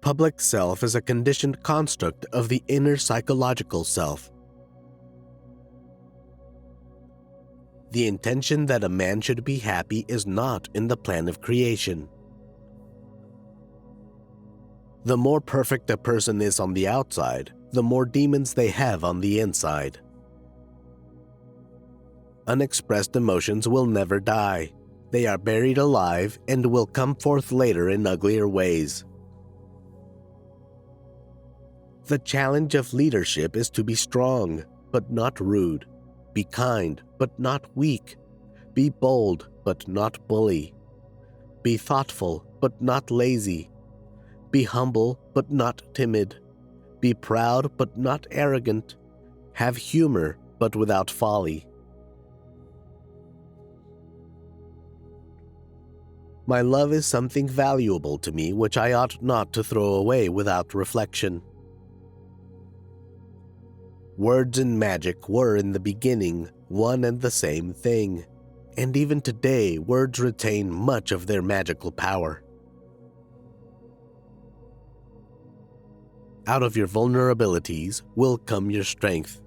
Public self is a conditioned construct of the inner psychological self. The intention that a man should be happy is not in the plan of creation. The more perfect a person is on the outside, the more demons they have on the inside. Unexpressed emotions will never die. They are buried alive and will come forth later in uglier ways. The challenge of leadership is to be strong, but not rude. Be kind, but not weak. Be bold, but not bully. Be thoughtful, but not lazy. Be humble, but not timid. Be proud, but not arrogant. Have humor, but without folly. My love is something valuable to me which I ought not to throw away without reflection. Words and magic were in the beginning one and the same thing, and even today words retain much of their magical power. Out of your vulnerabilities will come your strength.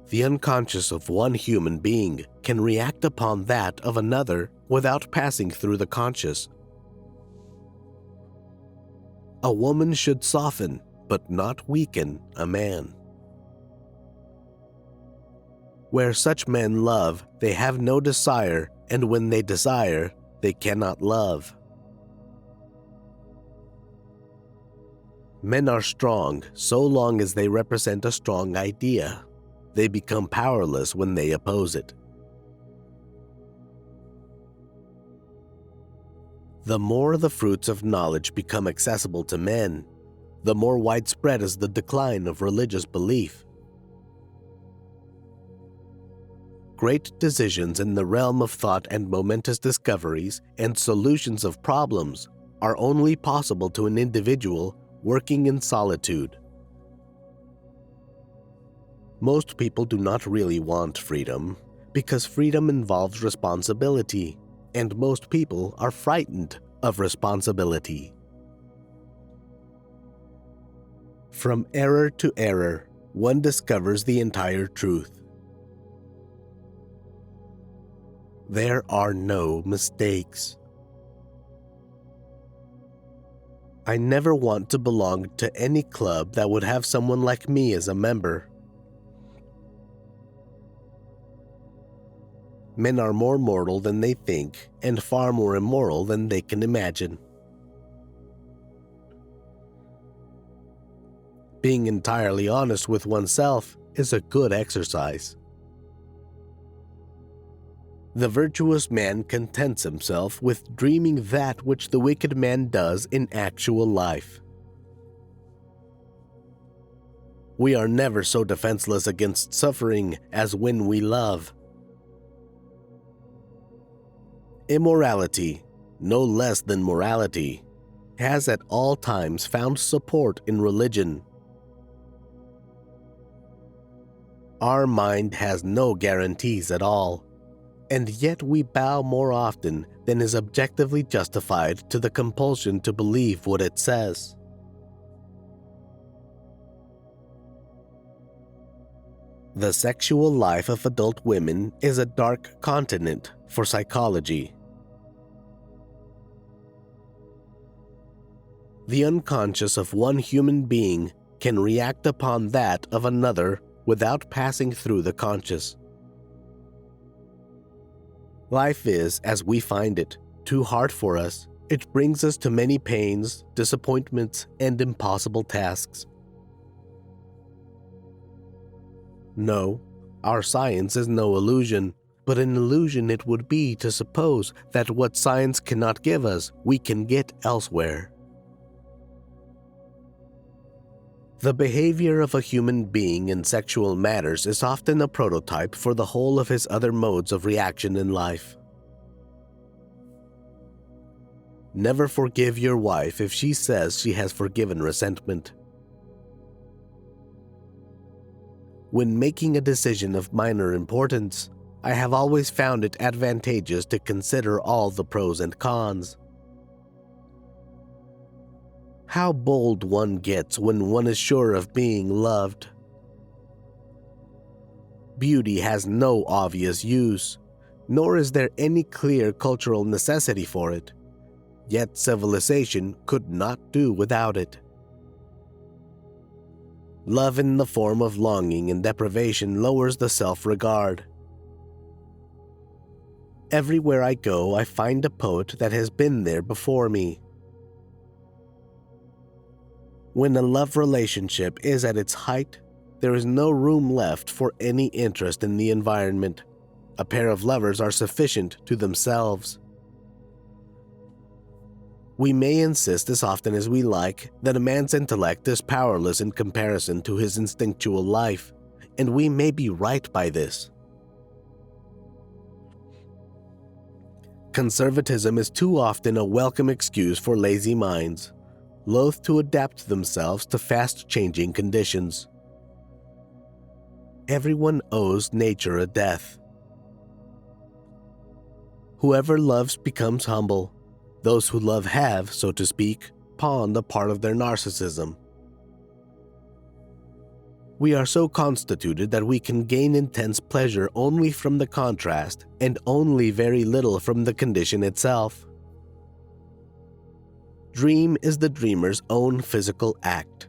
The unconscious of one human being can react upon that of another without passing through the conscious. A woman should soften, but not weaken, a man. Where such men love, they have no desire, and when they desire, they cannot love. Men are strong so long as they represent a strong idea. They become powerless when they oppose it. The more the fruits of knowledge become accessible to men, the more widespread is the decline of religious belief. Great decisions in the realm of thought and momentous discoveries and solutions of problems are only possible to an individual working in solitude. Most people do not really want freedom because freedom involves responsibility, and most people are frightened of responsibility. From error to error, one discovers the entire truth. There are no mistakes. I never want to belong to any club that would have someone like me as a member. Men are more mortal than they think and far more immoral than they can imagine. Being entirely honest with oneself is a good exercise. The virtuous man contents himself with dreaming that which the wicked man does in actual life. We are never so defenseless against suffering as when we love. Immorality, no less than morality, has at all times found support in religion. Our mind has no guarantees at all, and yet we bow more often than is objectively justified to the compulsion to believe what it says. The sexual life of adult women is a dark continent for psychology. The unconscious of one human being can react upon that of another without passing through the conscious. Life is, as we find it, too hard for us. It brings us to many pains, disappointments, and impossible tasks. No, our science is no illusion, but an illusion it would be to suppose that what science cannot give us, we can get elsewhere. The behavior of a human being in sexual matters is often a prototype for the whole of his other modes of reaction in life. Never forgive your wife if she says she has forgiven resentment. When making a decision of minor importance, I have always found it advantageous to consider all the pros and cons. How bold one gets when one is sure of being loved. Beauty has no obvious use, nor is there any clear cultural necessity for it, yet civilization could not do without it. Love in the form of longing and deprivation lowers the self-regard. Everywhere I go, I find a poet that has been there before me. When a love relationship is at its height, there is no room left for any interest in the environment. A pair of lovers are sufficient to themselves. We may insist as often as we like that a man's intellect is powerless in comparison to his instinctual life, and we may be right by this. Conservatism is too often a welcome excuse for lazy minds, loath to adapt themselves to fast-changing conditions. Everyone owes nature a death. Whoever loves becomes humble. Those who love have, so to speak, pawned a part of their narcissism. We are so constituted that we can gain intense pleasure only from the contrast and only very little from the condition itself. Dream is the dreamer's own physical act.